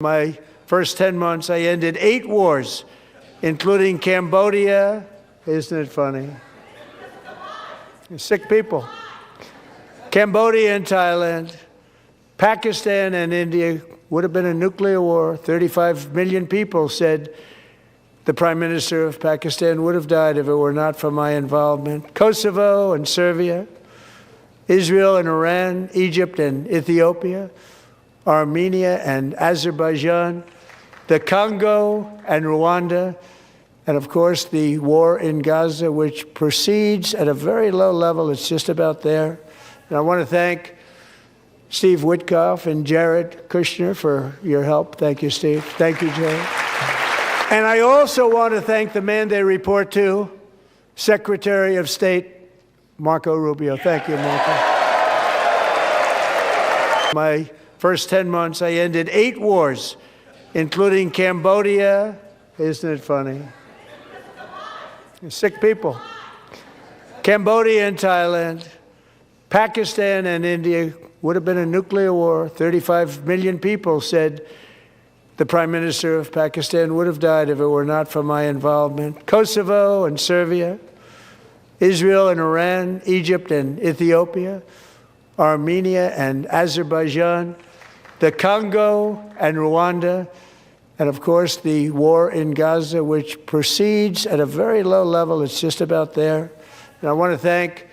My first 10 months, I ended 8 wars, including Cambodia. Isn't it funny? Sick people. Cambodia and Thailand, Pakistan and India would have been a nuclear war. 35 million people said the Prime Minister of Pakistan would have died if it were not for my involvement. Kosovo and Serbia, Israel and Iran, Egypt and Ethiopia, Armenia and Azerbaijan, the Congo and Rwanda, and of course the war in Gaza, which proceeds at a very low level. It's just about there. And I want to thank Steve Witkoff and Jared Kushner for your help. Thank you, Steve. Thank you, Jared. And I also want to thank the man they report to, Secretary of State Marco Rubio. Thank you, Marco. My first 10 months, I ended 8 wars, including Cambodia. Isn't it funny? Sick people. Cambodia and Thailand, Pakistan and India would have been a nuclear war. 35 million people said the Prime Minister of Pakistan would have died if it were not for my involvement. Kosovo and Serbia, Israel and Iran, Egypt and Ethiopia, Armenia and Azerbaijan, the Congo and Rwanda, and of course the war in Gaza, which proceeds at a very low level. It's just about there. And I want to thank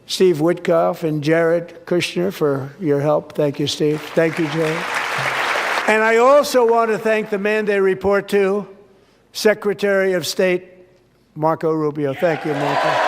Steve Witkoff and Jared Kushner for your help. Thank you, Steve. Thank you, Jared. And I also want to thank the man they report to, Secretary of State Marco Rubio. Thank you, Marco.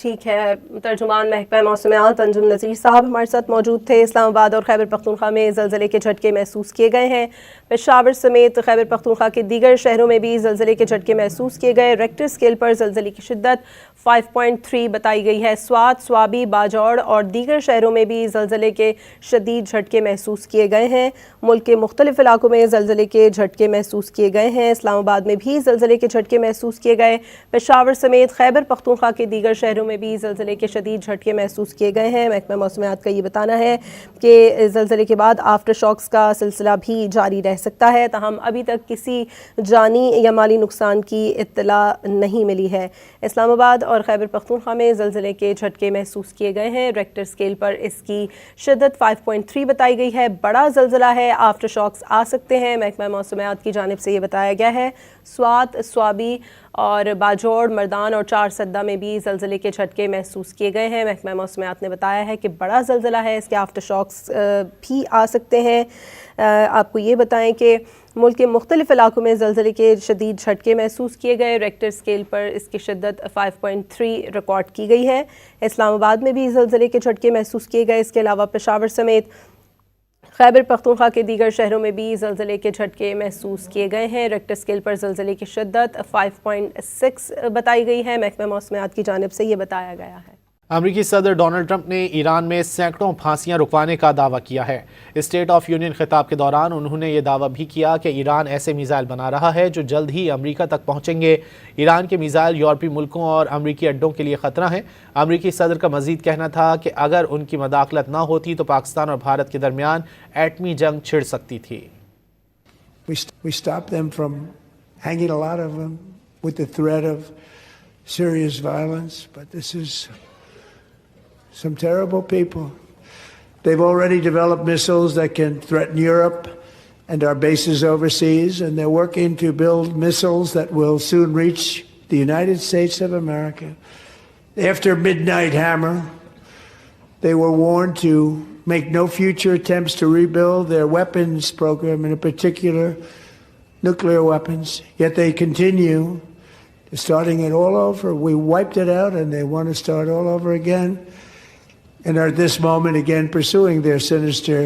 ٹھیک ہے، ترجمان محکمہ موسمیات انجم نذیر صاحب ہمارے ساتھ موجود تھے۔ اسلام آباد اور خیبر پختونخوا میں زلزلے کے جھٹکے محسوس کیے گئے ہیں۔ پشاور سمیت خیبر پختونخوا کے دیگر شہروں میں بھی زلزلے کے جھٹکے محسوس کیے گئے۔ ریکٹر اسکیل پر زلزلے کی شدت 5.3 بتائی گئی ہے۔ سوات، سوابی، باجوڑ اور دیگر شہروں میں بھی زلزلے کے شدید جھٹکے محسوس کیے گئے ہیں۔ ملک کے مختلف علاقوں میں زلزلے کے جھٹکے محسوس کیے گئے ہیں۔ اسلام آباد میں بھی زلزلے کے جھٹکے محسوس کیے گئے۔ پشاور سمیت خیبر پختونخوا کے دیگر شہروں میں بھی زلزلے کے شدید جھٹکے محسوس کیے گئے ہیں۔ محکمہ موسمیات کا یہ بتانا ہے کہ زلزلے کے بعد آفٹر شاکس کا سلسلہ بھی جاری رہ سکتا ہے، تاہم ابھی تک کسی جانی یا مالی نقصان کی اطلاع نہیں ملی ہے۔ اسلام آباد اور خیبر پختونخوا میں زلزلے کے جھٹکے محسوس کیے گئے ہیں۔ ریکٹر اسکیل پر اس کی شدت 5.3 بتائی گئی ہے۔ بڑا زلزلہ ہے، آفٹر شاکس آ سکتے ہیں، محکمہ موسمیات کی جانب سے یہ بتایا گیا ہے۔ سوات، سوابی اور باجوڑ، مردان اور چارسدہ میں بھی زلزلے کے جھٹکے محسوس کیے گئے ہیں۔ محکمہ موسمیات نے بتایا ہے کہ بڑا زلزلہ ہے، اس کے آفٹر شاکس بھی آ سکتے ہیں۔ آپ کو یہ بتائیں کہ ملک کے مختلف علاقوں میں زلزلے کے شدید جھٹکے محسوس کیے گئے۔ ریکٹر اسکیل پر اس کی شدت 5.3 ریکارڈ کی گئی ہے۔ اسلام آباد میں بھی زلزلے کے جھٹکے محسوس کیے گئے۔ اس کے علاوہ پشاور سمیت خیبر پختونخوا کے دیگر شہروں میں بھی زلزلے کے جھٹکے محسوس کیے گئے ہیں۔ ریکٹر اسکیل پر زلزلے کی شدت 5.6 بتائی گئی ہے۔ محکمہ موسمیات کی جانب سے یہ بتایا گیا ہے۔ امریکی صدر ڈونلڈ ٹرمپ نے ایران میں سینکڑوں پھانسیاں رکوانے کا دعویٰ کیا ہے۔ اسٹیٹ آف یونین خطاب کے دوران انہوں نے یہ دعویٰ بھی کیا کہ ایران ایسے میزائل بنا رہا ہے جو جلد ہی امریکہ تک پہنچیں گے۔ ایران کے میزائل یورپی ملکوں اور امریکی اڈوں کے لیے خطرہ ہیں۔ امریکی صدر کا مزید کہنا تھا کہ اگر ان کی مداخلت نہ ہوتی تو پاکستان اور بھارت کے درمیان ایٹمی جنگ چھڑ سکتی تھی۔ We stopped them from hanging a lot of them with the threat of serious violence, but this is some terrible people. They've already developed missiles that can threaten Europe and our bases overseas, and they're working to build missiles that will soon reach the United States of America. After Midnight Hammer, they were warned to make no future attempts to rebuild their weapons program, and in particular, nuclear weapons. Yet they continue starting it all over. We wiped it out, and they want to start all over again, and are at this moment again pursuing their sinister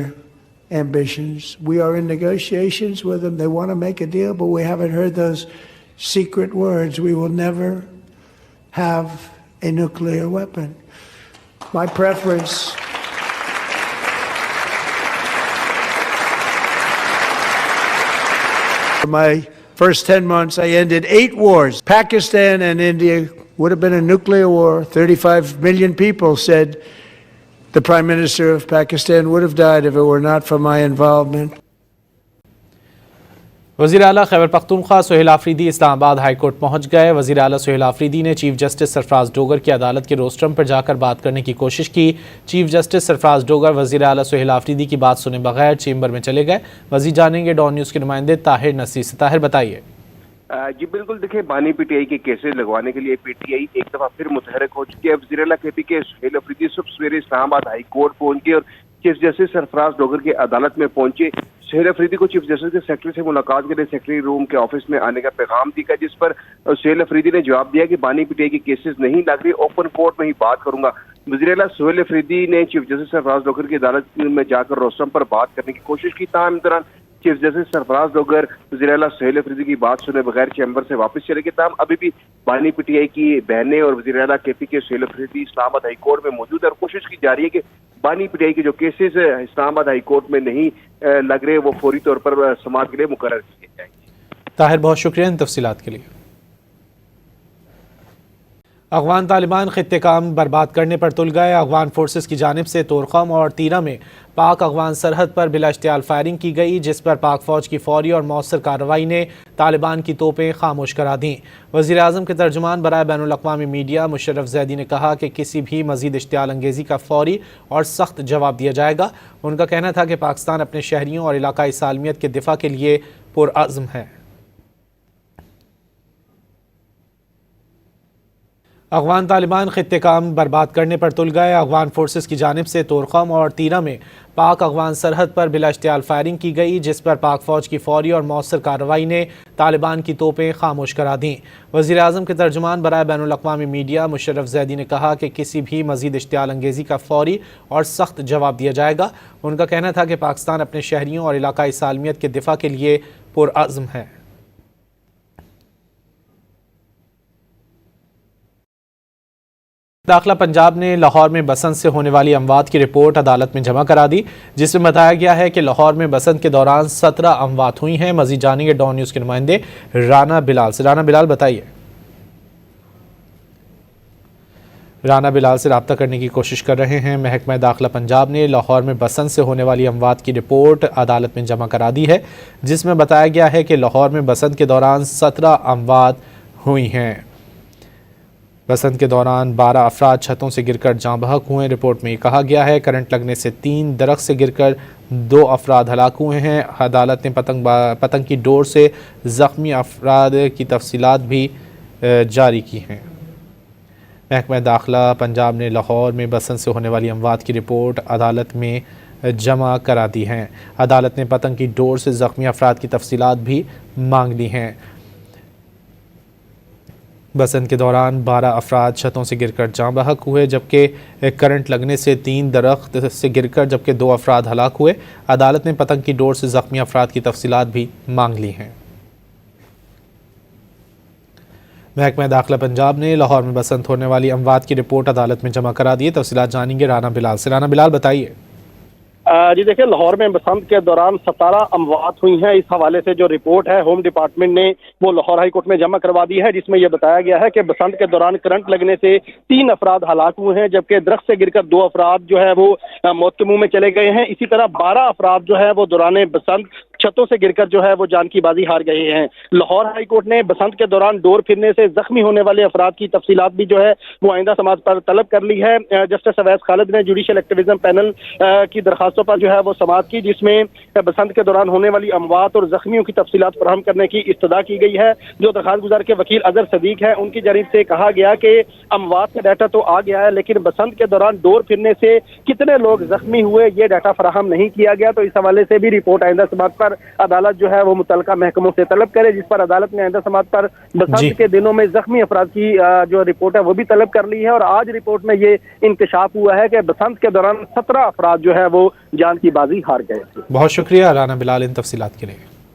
ambitions. We are in negotiations with them. They want to make a deal, but we haven't heard those secret words. We will never have a nuclear weapon. My preference for my first 10 months, I ended 8 wars. Pakistan and India would have been a nuclear war. 35 million people said the Prime Minister of Pakistan would have died if it were not for my involvement. وزیر اعلیٰ خیبر پختونخوا سہیل آفریدی اسلام آباد high court پہنچ گئے۔ وزیر اعلیٰ سہیل آفریدی نے chief justice سرفراز ڈوگر کی عدالت کے روسٹرم پر جا کر بات کرنے کی کوشش کی۔ چیف جسٹس سرفراز ڈوگر وزیر اعلیٰ سہیل آفریدی کی بات سنے بغیر چیمبر میں چلے گئے۔ مزید جانیں گے ڈان نیوز کے نمائندے طاہر نصیر سے۔ طاہر بتائیے۔ جی بالکل، دیکھیں بانی پی ٹی آئی کے کیسز لگوانے کے لیے پی ٹی آئی ایک دفعہ پھر متحرک ہو چکی ہے۔ وزیر اعلیٰ کے پی کے سہیل آفریدی صبح سویرے اسلام آباد ہائی کورٹ پہنچ گئے اور چیف جسٹس سرفراز ڈوگر کی عدالت میں پہنچے۔ سہیل آفریدی کو چیف جسٹس کے سیکرٹری سے ملاقات کے لیے سیکرٹری روم کے آفس میں آنے کا پیغام دیا، جس پر سہیل آفریدی نے جواب دیا کہ بانی پی ٹی آئی کے کیسز نہیں لگ رہی، اوپن کورٹ میں ہی بات کروں گا۔ وزیر اعلیٰ سہیل آفریدی نے چیف جسٹس سرفراز ڈوگر کی عدالت میں جا کر روسٹرم پر بات کرنے کی کوشش کی، تاہم اس دوران چیف جسٹس سرفراز ڈوگر وزیر اعلیٰ سہیل آفریدی کی بات سنے بغیر چیمبر سے واپس چلے گئے، تاہم ابھی بھی بانی پی ٹی آئی کی بہنیں اور وزیر اعلیٰ کے پی کے سہیل آفریدی اسلام آباد ہائی کورٹ میں موجود ہے اور کوشش کی جا رہی ہے کہ بانی پی ٹی آئی کے جو کیسز اسلام آباد ہائی کورٹ میں نہیں لگ رہے وہ فوری طور پر سماعت کے لیے مقرر کیے جائیں گے۔ طاہر بہت شکریہ ان تفصیلات کے لیے۔ افغان طالبان خطے کا امن برباد کرنے پر تل گئے۔ افغان فورسز کی جانب سے تورخم اور تیرہ میں پاک افغان سرحد پر بلا اشتعال فائرنگ کی گئی، جس پر پاک فوج کی فوری اور مؤثر کارروائی نے طالبان کی توپیں خاموش کرا دیں۔ وزیر اعظم کے ترجمان برائے بین الاقوامی میڈیا مشرف زیدی نے کہا کہ کسی بھی مزید اشتعال انگیزی کا فوری اور سخت جواب دیا جائے گا۔ ان کا کہنا تھا کہ پاکستان اپنے شہریوں اور علاقائی سالمیت کے دفاع کے لیے پرعزم ہے۔ افغان طالبان خطے کام برباد کرنے پر تل گئے۔ افغان فورسز کی جانب سے تورخم اور تیرہ میں پاک افغان سرحد پر بلا اشتعال فائرنگ کی گئی، جس پر پاک فوج کی فوری اور مؤثر کارروائی نے طالبان کی توپیں خاموش کرا دیں۔ وزیر اعظم کے ترجمان برائے بین الاقوامی میڈیا مشرف زیدی نے کہا کہ کسی بھی مزید اشتعال انگیزی کا فوری اور سخت جواب دیا جائے گا۔ ان کا کہنا تھا کہ پاکستان اپنے شہریوں اور علاقائی سالمیت کے دفاع کے لیے پرعزم ہے۔ داخلہ پنجاب نے لاہور میں بسنت سے ہونے والی اموات کی رپورٹ عدالت میں جمع کرا دی، جس میں بتایا گیا ہے کہ لاہور میں بسنت کے دوران 17 اموات ہوئی ہیں۔ مزید جانیں گے ڈان نیوز کے نمائندے رانا بلال سے۔ رانا بلال بتائیے۔ رانا بلال سے رابطہ کرنے کی کوشش کر رہے ہیں۔ محکمہ داخلہ پنجاب نے لاہور میں بسنت سے ہونے والی اموات کی رپورٹ عدالت میں جمع کرا دی ہے، جس میں بتایا گیا ہے کہ لاہور میں بسنت کے دوران 17 اموات ہوئی ہیں۔ بسنت کے دوران 12 افراد چھتوں سے گر کر جاں بحق ہوئے۔ رپورٹ میں یہ کہا گیا ہے کرنٹ لگنے سے 3 درخت سے گر کر 2 افراد ہلاک ہوئے ہیں۔ عدالت نے پتنگ کی ڈور سے زخمی افراد کی تفصیلات بھی جاری کی ہیں۔ محکمہ داخلہ پنجاب نے لاہور میں بسنت سے ہونے والی اموات کی رپورٹ عدالت میں جمع کرا دی ہیں۔ عدالت نے پتنگ کی ڈور سے زخمی افراد کی تفصیلات بھی مانگ لی ہیں۔ بسنت کے دوران 12 افراد چھتوں سے گر کر جاں بحق ہوئے، جبکہ کرنٹ لگنے سے 3 درخت سے گر کر جبکہ 2 افراد ہلاک ہوئے۔ عدالت نے پتنگ کی ڈور سے زخمی افراد کی تفصیلات بھی مانگ لی ہیں۔ محکمہ داخلہ پنجاب نے لاہور میں بسنت ہونے والی اموات کی رپورٹ عدالت میں جمع کرا دی۔ تفصیلات جانیں گے رانا بلال سے۔ رانا بلال بتائیے۔ جی دیکھیں، لاہور میں بسنت کے دوران 17 اموات ہوئی ہیں۔ اس حوالے سے جو رپورٹ ہے ہوم ڈپارٹمنٹ نے وہ لاہور ہائی کورٹ میں جمع کروا دی ہے، جس میں یہ بتایا گیا ہے کہ بسنت کے دوران کرنٹ لگنے سے 3 افراد ہلاک ہوئے ہیں، جبکہ درخت سے گر کر 2 افراد جو ہے وہ موت کے منہ میں چلے گئے ہیں۔ اسی طرح 12 افراد جو ہے وہ دوران بسنت چھتوں سے گر کر جو ہے وہ جان کی بازی ہار گئے ہیں۔ لاہور ہائی کورٹ نے بسنت کے دوران ڈور پھرنے سے زخمی ہونے والے افراد کی تفصیلات بھی جو ہے وہ آئندہ سماعت پر طلب کر لی ہے۔ جسٹس اویس خالد نے جوڈیشل ایکٹیویزم پینل کی درخواستوں پر جو ہے وہ سماعت کی، جس میں بسنت کے دوران ہونے والی اموات اور زخمیوں کی تفصیلات فراہم کرنے کی استدعا کی گئی ہے۔ جو درخواست گزار کے وکیل اظہر صدیق ہے، ان کی جانب سے کہا گیا کہ اموات کا ڈیٹا تو آ گیا ہے، لیکن بسنت کے دوران ڈور پھرنے سے کتنے لوگ زخمی ہوئے یہ ڈیٹا فراہم نہیں کیا گیا۔ تو اس حوالے سے بھی رپورٹ آئندہ سماعت پر عدالت جو ہے وہ متعلقہ محکموں سے طلب کرے، جس پر عدالت نے آئندہ سماعت پر بسنت کے دنوں میں زخمی افراد کی جو رپورٹ ہے وہ بھی طلب کر لی ہے۔ اور آج رپورٹ میں یہ انکشاف ہوا ہے کہ بسنت کے دوران 17 افراد جو ہے وہ جان کی بازی ہار گئے۔ بہت شکریہ رانا بلال ان تفصیلات کے لیے۔